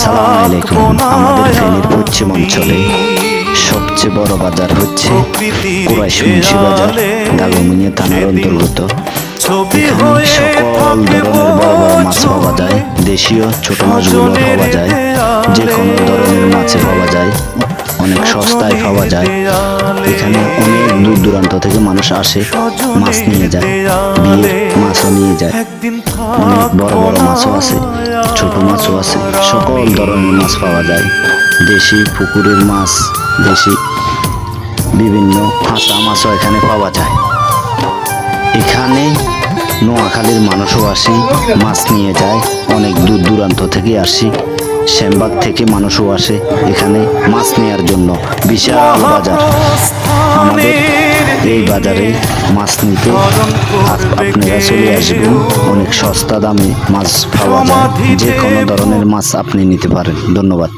সালাম আলাইকুম। আমাদের ফেনীর পশ্চিম অঞ্চলে সবচেয়ে বড় বাজার হচ্ছে কুরাইশ মুন্সি বাজার, দাগনভূঞা থানার অন্তর্গত। এখানে সকল ধরনের বড় বড় মাছ পাওয়া যায়, দেশীয় ছোট মাছগুলো পাওয়া যায়, যে কোনো ধরনের মাছে পাওয়া যায়, অনেক সস্তায় পাওয়া যায়। এখানে অনেক দূর দূরান্ত থেকে মানুষ আসে, মাছ নিয়ে যায়, বিয়ের মাছও নিয়ে যায়। অনেক বড় বড় মাছও আছে, ছোট মাছও আছে, সকল ধরনের মাছ পাওয়া যায়। দেশি পুকুরের মাছ, দেশি বিভিন্ন ফাঁসা মাছও এখানে পাওয়া যায়। এখানে নোয়াখালীর মানুষও আসি, মাছ নিয়ে যায়, অনেক দূর দূরান্ত থেকে আসি, শ্যামবাগ থেকে মানুষও আসে এখানে মাছ নেওয়ার জন্য। বিশাল বাজার, আমাদের এই বাজারে মাছ নিতে আপনারা চলে আসবেন। অনেক সস্তা দামে মাছ পাওয়া যায়, যে কোনো ধরনের মাছ আপনি নিতে পারেন। ধন্যবাদ।